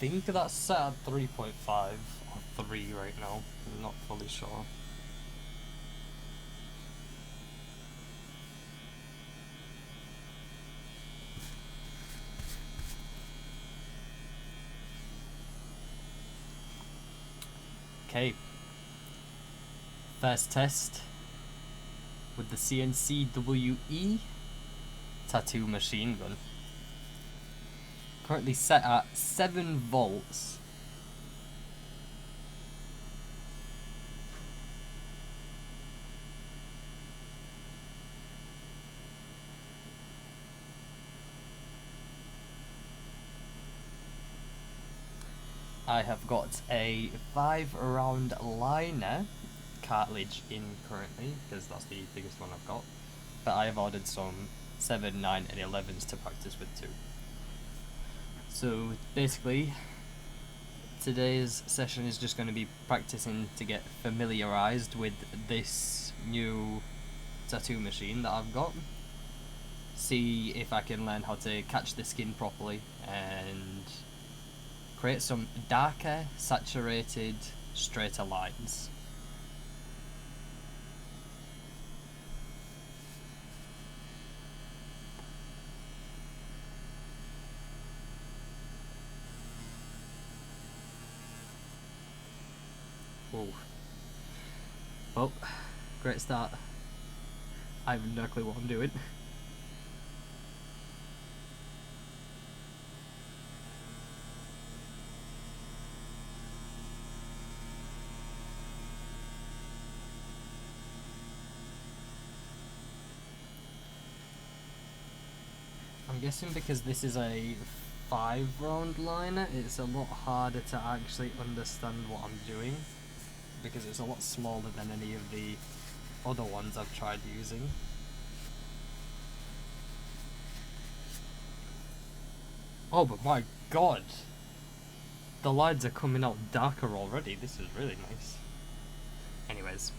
think that's set at 3.5 or 3 right now. I'm not fully sure. Okay. First test with the CNC WE Tattoo Machine gun. Currently set at 7 volts. I have got a 5 round liner cartridge in currently, because that's the biggest one I've got. But I have ordered some 7, 9 and 11s to practice with too. So basically, today's session is just going to be practicing to get familiarized with this new tattoo machine that I've got. See if I can learn how to catch the skin properly and create some darker, saturated, straighter lines. Whoa. Well, great start. I have no clue what I'm doing. I'm guessing because this is a 5 round liner, it's a lot harder to actually understand what I'm doing, because it's a lot smaller than any of the other ones I've tried using. Oh, but my god! The lines are coming out darker already, this is really nice. Anyways.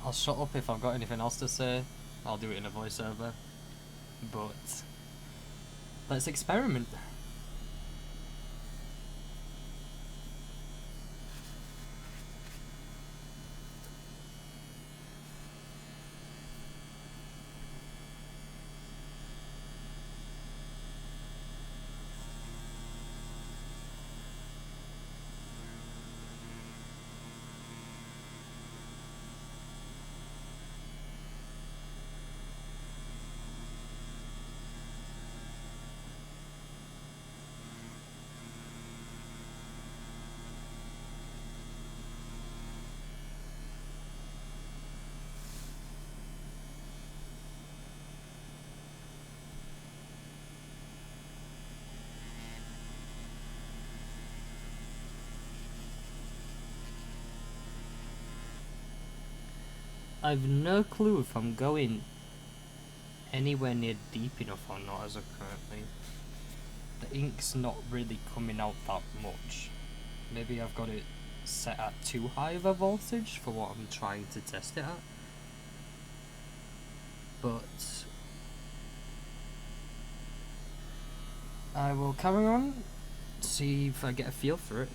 I'll shut up if I've got anything else to say. I'll do it in a voiceover. But let's experiment. I've no clue if I'm going anywhere near deep enough or not as of currently. The ink's not really coming out that much. Maybe I've got it set at too high of a voltage for what I'm trying to test it at. But I will carry on, see if I get a feel for it.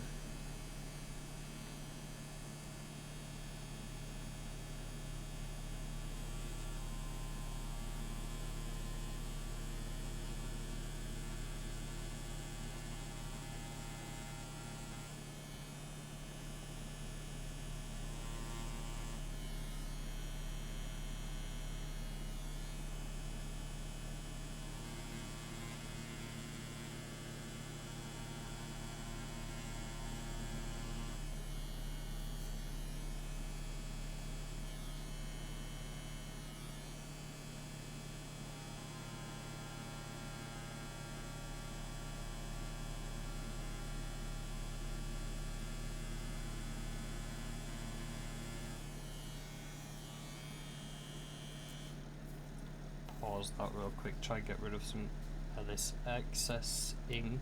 Pause that real quick, try and get rid of some of this excess ink.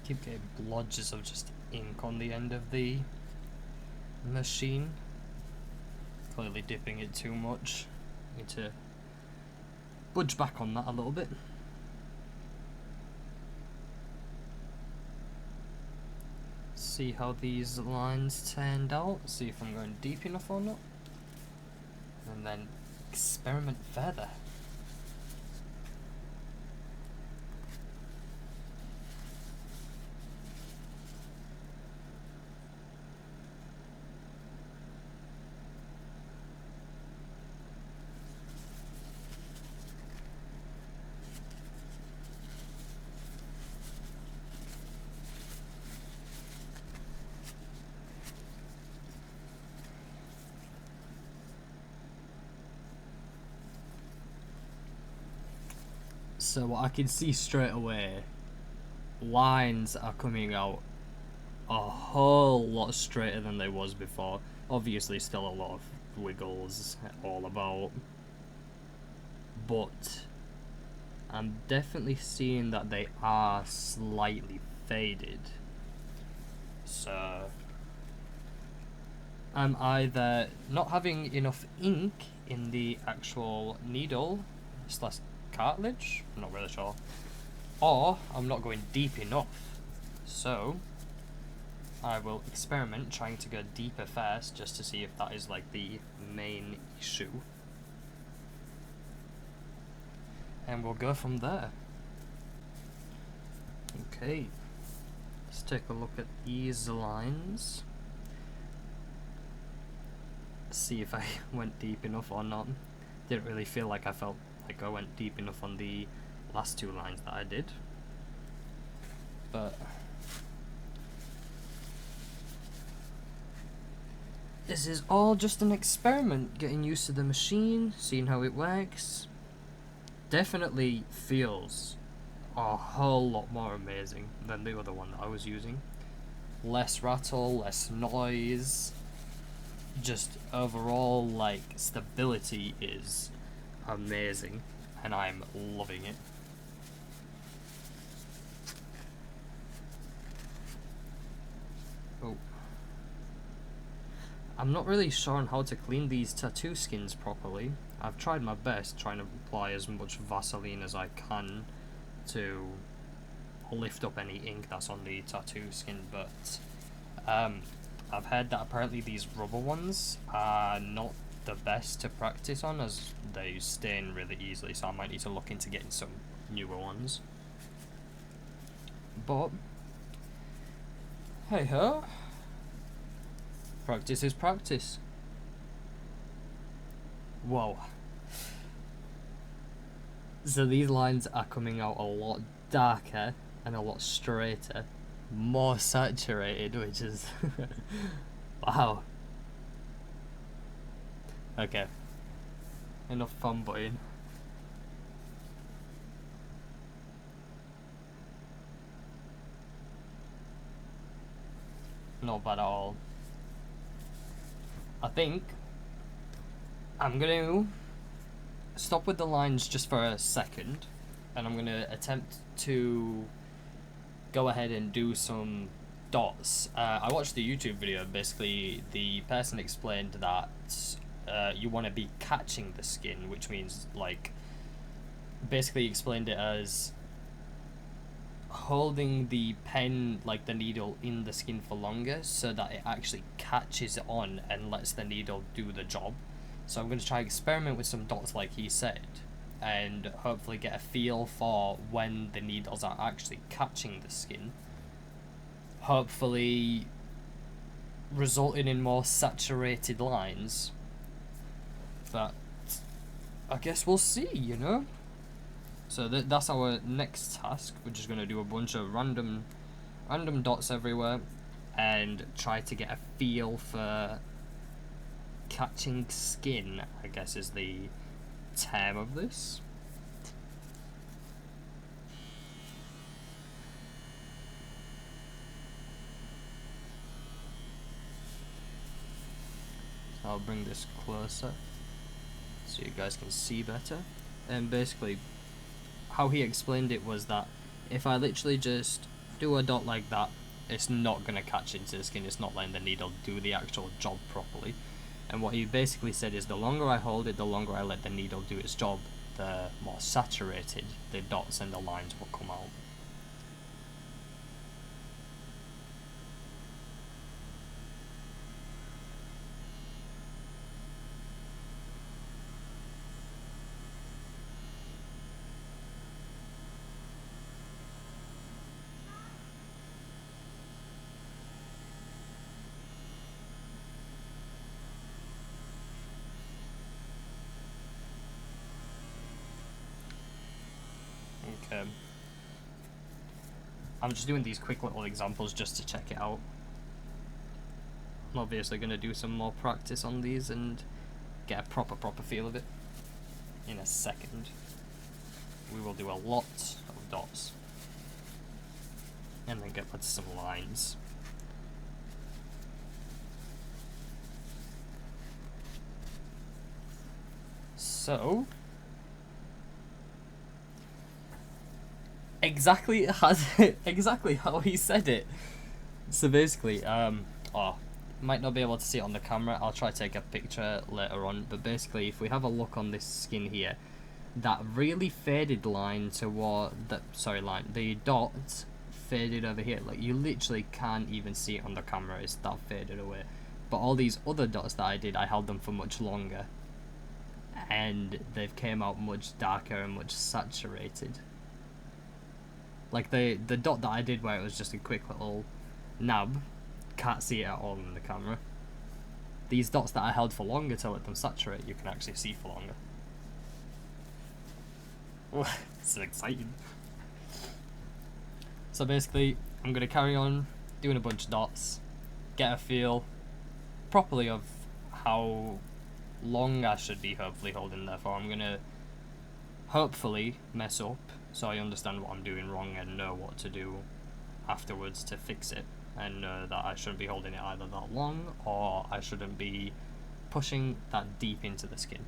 Keep getting blotches of just ink on the end of the machine. Clearly dipping it too much. Need to budge back on that a little bit. See how these lines turned out, see if I'm going deep enough or not, and then experiment further. So what I can see straight away, lines are coming out a whole lot straighter than they was before. Obviously still a lot of wiggles all about, but I'm definitely seeing that they are slightly faded. So I'm either not having enough ink in the actual needle slash cartilage, I'm not really sure, or I'm not going deep enough. So I will experiment trying to go deeper first, just to see if that is like the main issue, and we'll go from there. Okay, let's take a look at these lines, see if I went deep enough or not. Didn't really feel like I went deep enough on the last two lines that I did, but this is all just an experiment, getting used to the machine, seeing how it works. Definitely feels a whole lot more amazing than the other one that I was using. Less rattle, less noise, just overall like stability is amazing, and I'm loving it. Oh, I'm not really sure on how to clean these tattoo skins properly. I've tried my best trying to apply as much Vaseline as I can to lift up any ink that's on the tattoo skin, but I've heard that apparently these rubber ones are not the best to practice on, as they stain really easily, so I might need to look into getting some newer ones. But hey ho, practice is practice. Whoa. So these lines are coming out a lot darker and a lot straighter, more saturated, which is wow. Okay, enough fanboying. Not bad at all. I think I'm gonna stop with the lines just for a second, and I'm gonna attempt to go ahead and do some dots. I watched the YouTube video. Basically, the person explained that you want to be catching the skin, which means, like, basically explained it as holding the pen, like the needle, in the skin for longer so that it actually catches it on and lets the needle do the job. So I'm going to try experiment with some dots like he said, and hopefully get a feel for when the needles are actually catching the skin, hopefully resulting in more saturated lines. But I guess we'll see, you know? So that's our next task. We're just going to do a bunch of random dots everywhere and try to get a feel for catching skin, I guess is the term of this. So I'll bring this closer so you guys can see better. And basically how he explained it was that if I literally just do a dot like that, it's not going to catch into the skin, it's not letting the needle do the actual job properly. And what he basically said is the longer I hold it, the longer I let the needle do its job, the more saturated the dots and the lines will come out. Okay. I'm just doing these quick little examples just to check it out. I'm obviously going to do some more practice on these and get a proper feel of it in a second. We will do a lot of dots and then get back to some lines. So exactly how he said it. So basically, might not be able to see it on the camera. I'll try to take a picture later on. But basically, if we have a look on this skin here, that really faded line toward the dot faded over here. Like, you literally can't even see it on the camera. It's that faded away. But all these other dots that I did, I held them for much longer, and they've came out much darker and much saturated. Like the dot that I did where it was just a quick little nab, can't see it at all in the camera. These dots that I held for longer to let them saturate, you can actually see for longer. This is exciting. So basically, I'm going to carry on doing a bunch of dots, get a feel properly of how long I should be hopefully holding there for. I'm going to hopefully mess up so I understand what I'm doing wrong and know what to do afterwards to fix it, and know that I shouldn't be holding it either that long or I shouldn't be pushing that deep into the skin.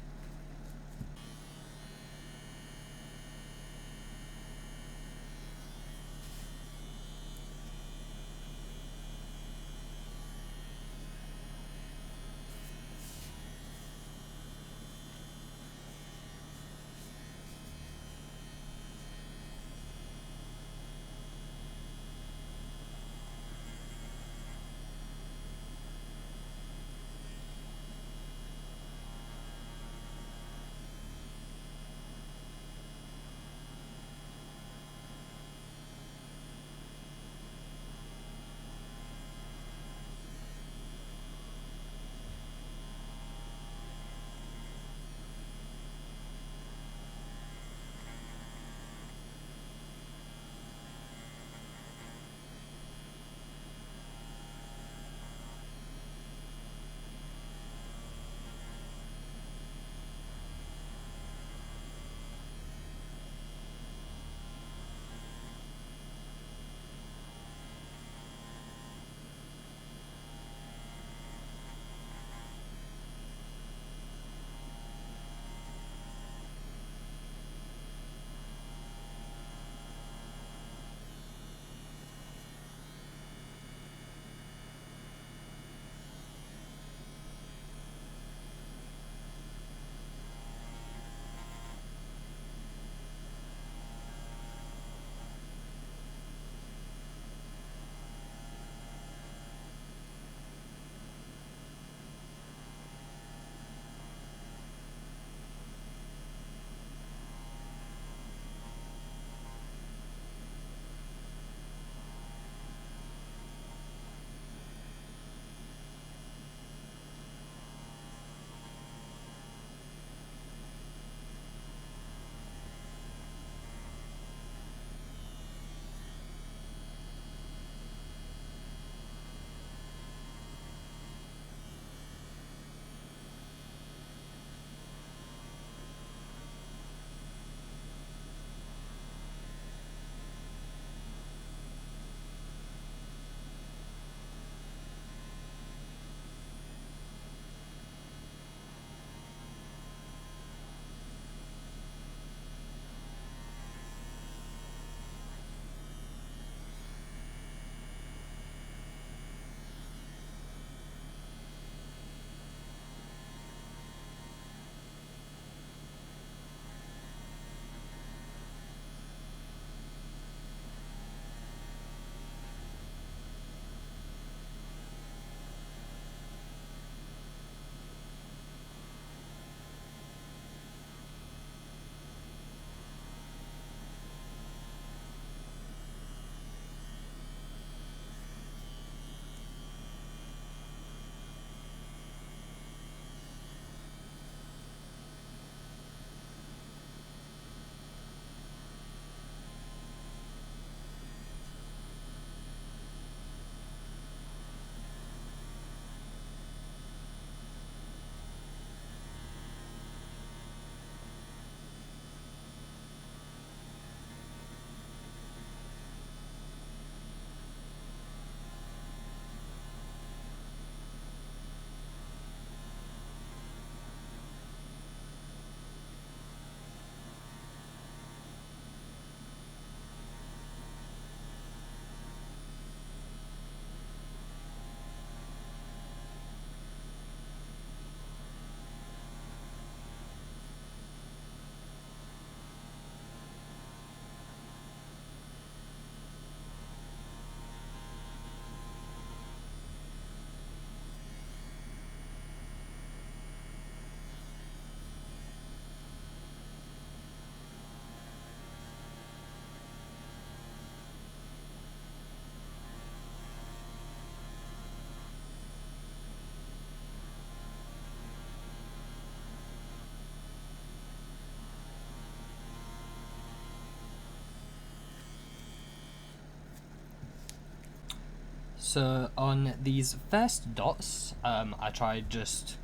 So on these first dots, I tried just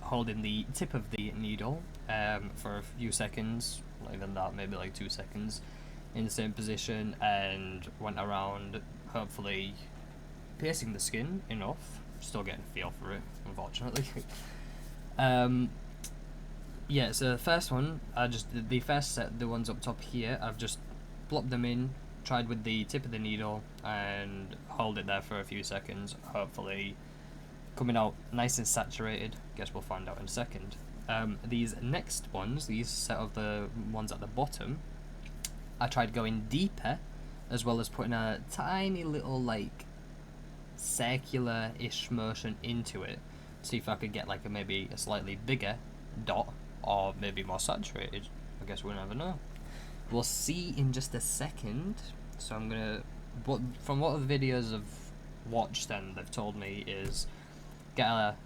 holding the tip of the needle for a few seconds, not even that, maybe like 2 seconds, in the same position, and went around, hopefully piercing the skin enough. Still getting a feel for it, unfortunately. Yeah, so the first one, the first set, the ones up top here, I've just plopped them in, tried with the tip of the needle, and hold it there for a few seconds, hopefully coming out nice and saturated. Guess we'll find out in a second. These next ones, these set of the ones at the bottom, I tried going deeper, as well as putting a tiny little, like, circular-ish motion into it, see if I could get, like, maybe a slightly bigger dot, or maybe more saturated. I guess we'll never know. We'll see in just a second. So I'm gonna, from what the videos I've watched and they've told me is get a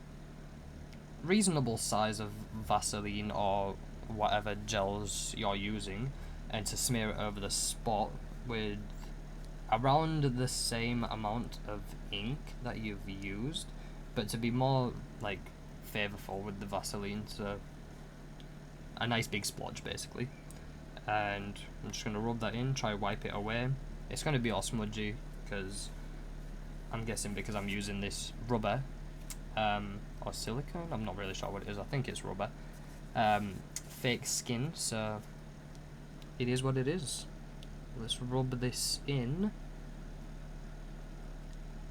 reasonable size of Vaseline or whatever gels you're using, and to smear it over the spot with around the same amount of ink that you've used, but to be more like favourful with the Vaseline, so a nice big splodge basically. And I'm just going to rub that in, try wipe it away. It's going to be all smudgy because I'm guessing because I'm using this rubber or silicone, I'm not really sure what it is, I think it's rubber, fake skin, so it is what it is. Let's rub this in,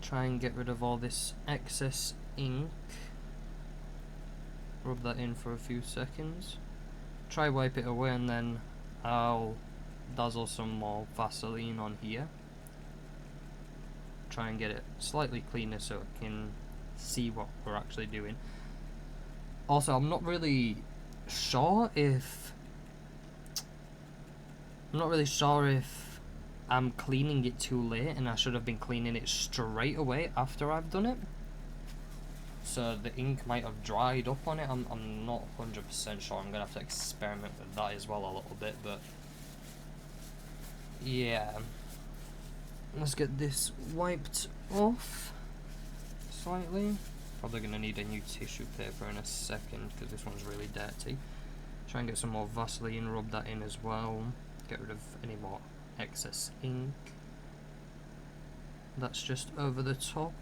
try and get rid of all this excess ink, rub that in for a few seconds, try wipe it away, and then I'll dazzle some more Vaseline on here, try and get it slightly cleaner so I can see what we're actually doing. Also, I'm not really sure if I'm cleaning it too late and I should have been cleaning it straight away after I've done it. So the ink might have dried up on it. I'm not 100% sure. I'm going to have to experiment with that as well a little bit, but yeah. Let's get this wiped off slightly. Probably going to need a new tissue paper in a second because this one's really dirty. Try and get some more Vaseline, rub that in as well. Get rid of any more excess ink. That's just over the top.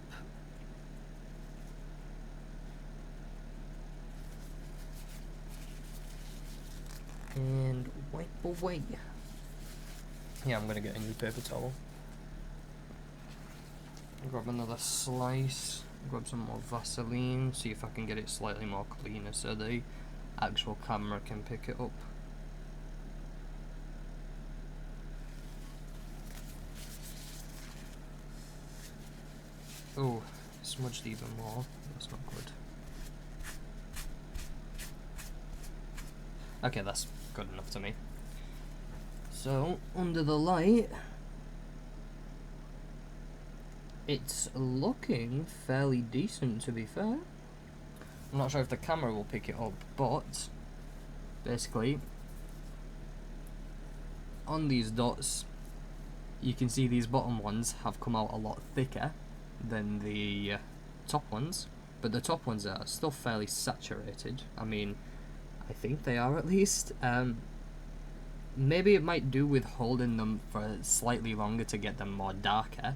And wipe away. Yeah, I'm going to get a new paper towel. Grab another slice, grab some more Vaseline, see if I can get it slightly more cleaner so the actual camera can pick it up. Oh, smudged even more, that's not good. Okay, that's good enough to me. So, under the light, it's looking fairly decent, to be fair. I'm not sure if the camera will pick it up, but basically on these dots you can see these bottom ones have come out a lot thicker than the top ones, but the top ones are still fairly saturated. I mean, I think they are at least. Maybe it might do with holding them for slightly longer to get them more darker,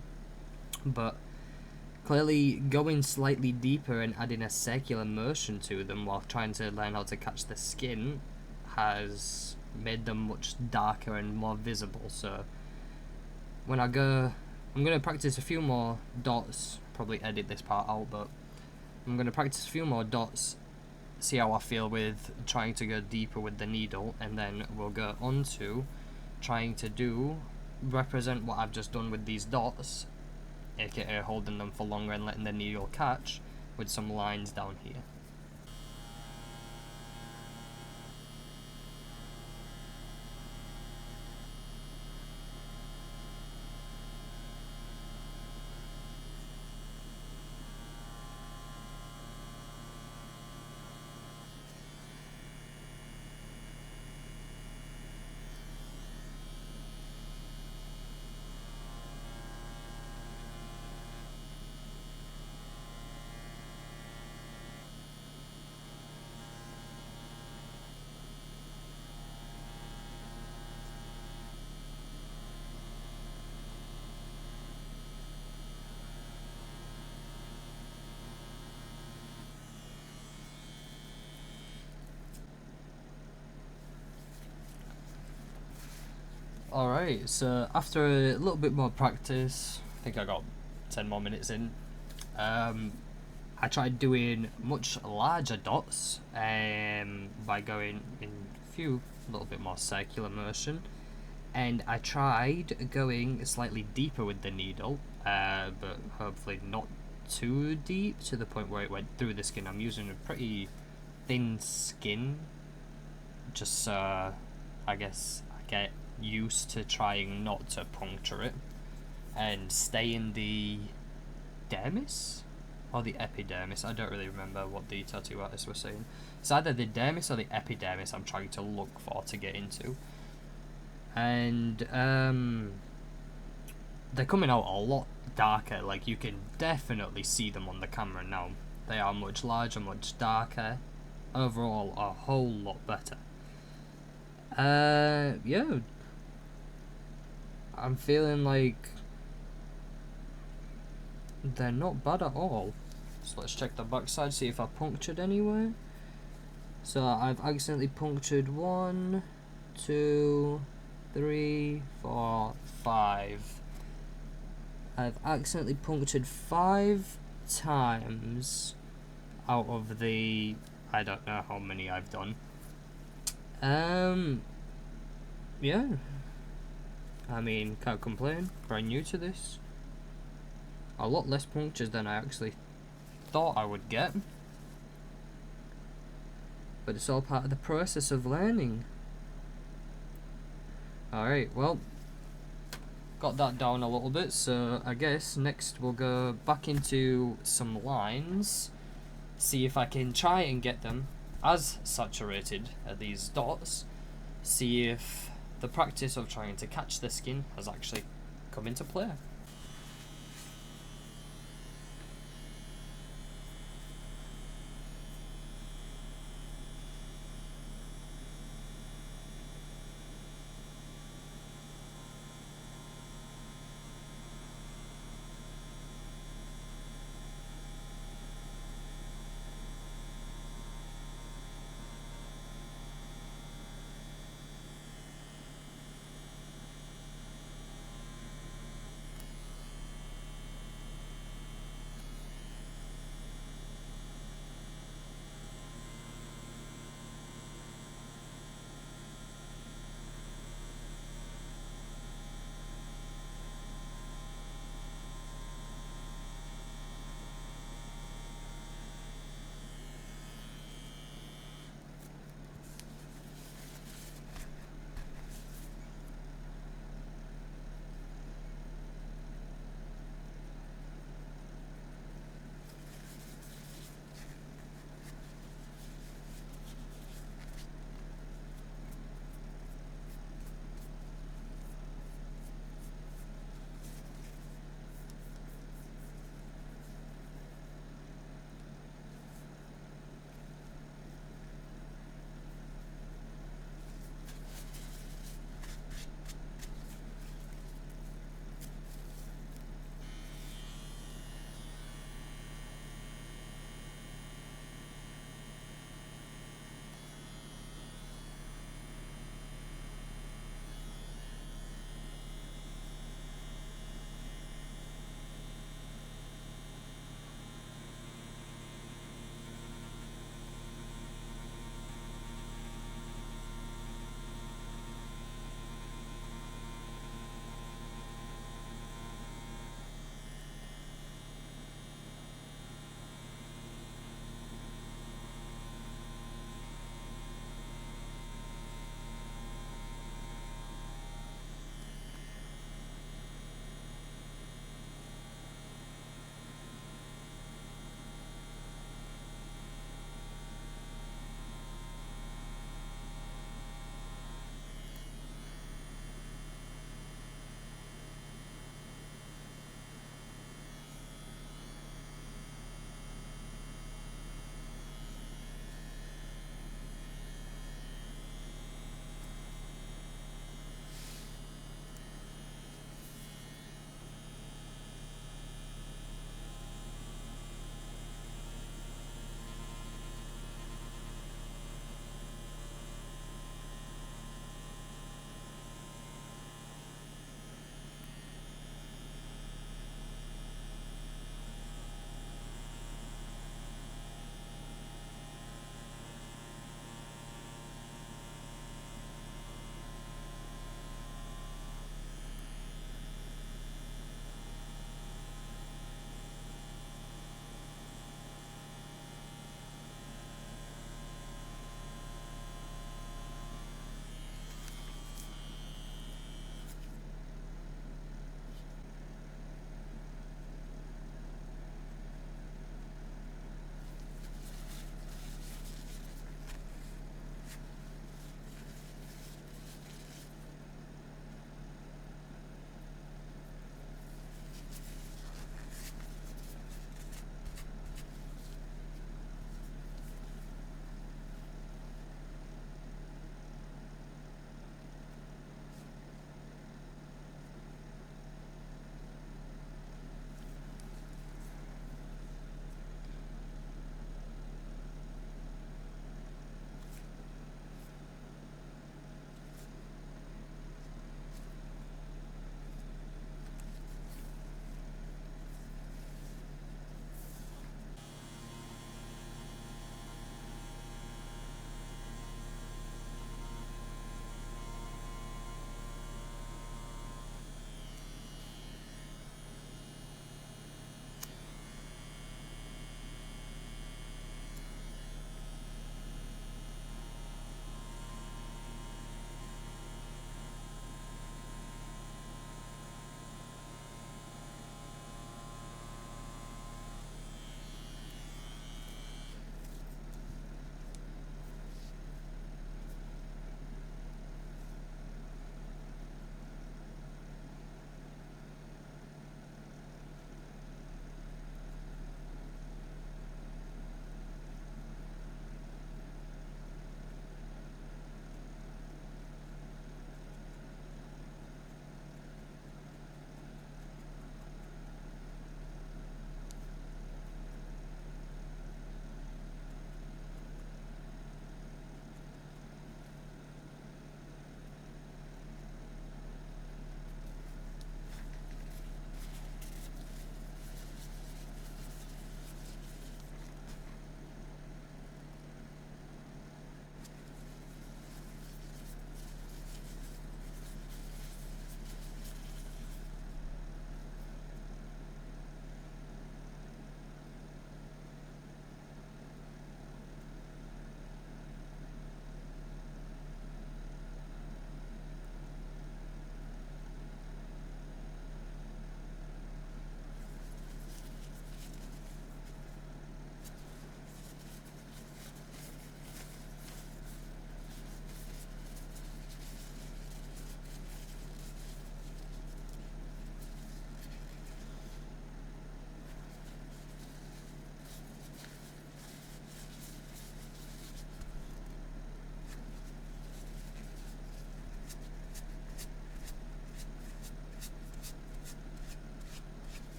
but clearly going slightly deeper and adding a circular motion to them while trying to learn how to catch the skin has made them much darker and more visible. So when I go, I'm going to practice a few more dots, probably edit this part out, but I'm going to practice a few more dots, see how I feel with trying to go deeper with the needle, and then we'll go on to trying to represent what I've just done with these dots, aka holding them for longer and letting the needle catch, with some lines down here. Alright, so after a little bit more practice, I think I got 10 more minutes in, I tried doing much larger dots by going in a few little bit more circular motion, and I tried going slightly deeper with the needle, but hopefully not too deep to the point where it went through the skin. I'm using a pretty thin skin, just so I guess I get used to trying not to puncture it and stay in the dermis or the epidermis. I don't really remember what the tattoo artists were saying. It's either the dermis or the epidermis I'm trying to look for to get into. And they're coming out a lot darker. Like, you can definitely see them on the camera now. They are much larger, much darker. Overall, a whole lot better. Yeah. I'm feeling like they're not bad at all. So let's check the backside, see if I punctured anywhere. So I've accidentally punctured 1, 2, 3, 4, 5. I've accidentally punctured 5 times out of the, I don't know how many I've done. Yeah. I mean, can't complain. Brand new to this. A lot less punctures than I actually thought I would get. But it's all part of the process of learning. Alright, well, got that down a little bit, so I guess next we'll go back into some lines, see if I can try and get them as saturated at these dots, see if the practice of trying to catch the skin has actually come into play.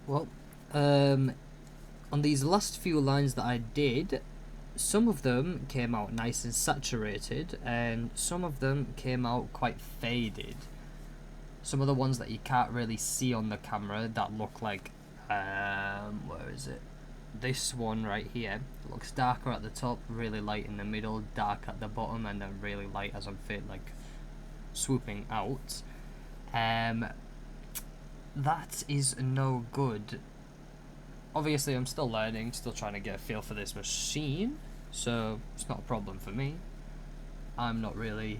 Well, on these last few lines that I did, some of them came out nice and saturated, and some of them came out quite faded. Some of the ones that you can't really see on the camera that look like, where is it? This one right here looks darker at the top, really light in the middle, dark at the bottom, and then really light as I'm swooping out. That is no good. Obviously, I'm still learning, still trying to get a feel for this machine, so it's not a problem for me. I'm not really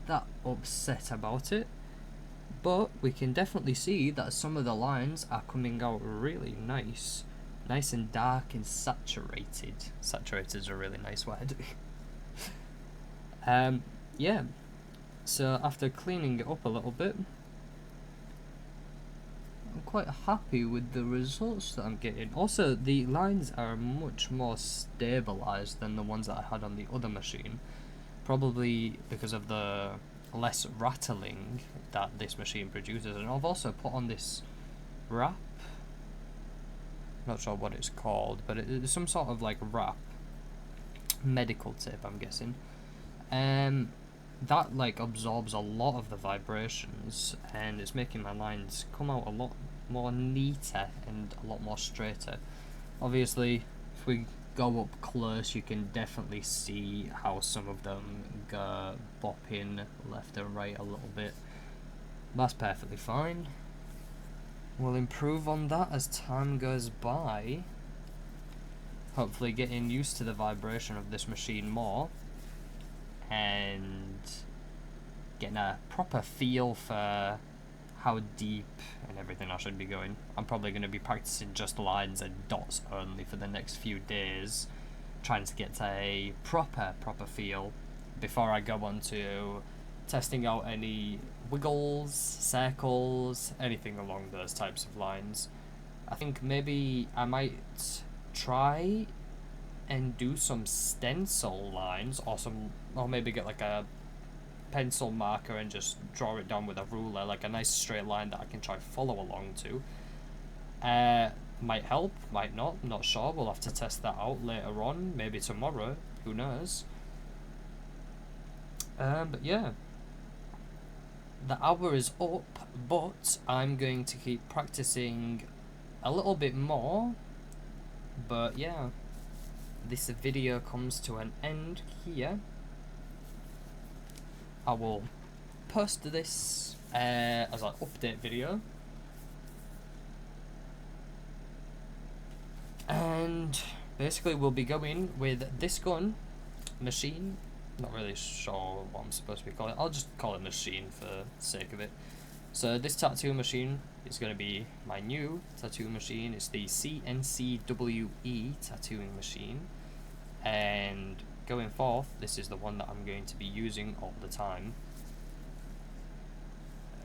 that upset about it, but we can definitely see that some of the lines are coming out really nice. Nice and dark and saturated. Saturated is a really nice word. Yeah, so after cleaning it up a little bit, I'm quite happy with the results that I'm getting. Also, the lines are much more stabilized than the ones that I had on the other machine. Probably because of the less rattling that this machine produces. And I've also put on this wrap. Not sure what it's called, but it's some sort of like wrap. Medical tape, I'm guessing. That like absorbs a lot of the vibrations, and it's making my lines come out a lot more neater and a lot more straighter. Obviously, if we go up close, you can definitely see how some of them go bopping left and right a little bit. That's perfectly fine. We'll improve on that as time goes by. Hopefully getting used to the vibration of this machine more, and getting a proper feel for how deep and everything I should be going. I'm probably going to be practicing just lines and dots only for the next few days, trying to get a proper feel before I go on to testing out any wiggles, circles, anything along those types of lines. I think maybe I might try and do some stencil lines, or maybe get like a pencil marker and just draw it down with a ruler, like a nice straight line that I can try follow along to. Might help, might not, I'm not sure. We'll have to test that out later on, maybe tomorrow, who knows. But yeah, the hour is up, but I'm going to keep practicing a little bit more. But yeah, this video comes to an end here. I will post this as an update video, and basically we'll be going with this gun machine. Not really sure what I'm supposed to be calling it. I'll just call it machine for the sake of it. So this tattoo machine is going to be my new tattoo machine. It's the CNC WE Tattooing Machine, and going forth, this is the one that I'm going to be using all the time.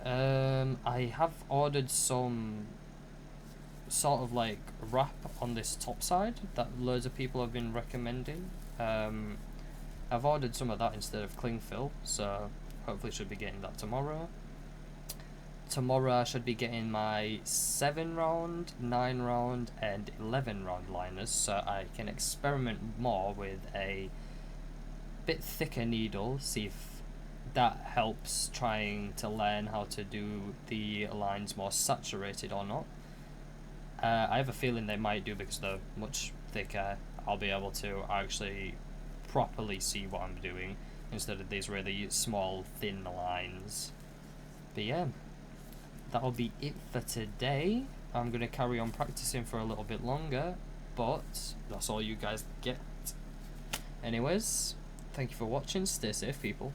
I have ordered some sort of like wrap on this top side that loads of people have been recommending. I've ordered some of that instead of cling fill, so hopefully should be getting that tomorrow. Tomorrow I should be getting my 7 round, 9 round and 11 round liners, so I can experiment more with a bit thicker needle, see if that helps trying to learn how to do the lines more saturated or not. I have a feeling they might do, because they're much thicker. I'll be able to actually properly see what I'm doing instead of these really small thin lines. But yeah, that'll be it for today. I'm going to carry on practicing for a little bit longer, but that's all you guys get. Anyways, thank you for watching. Stay safe, people.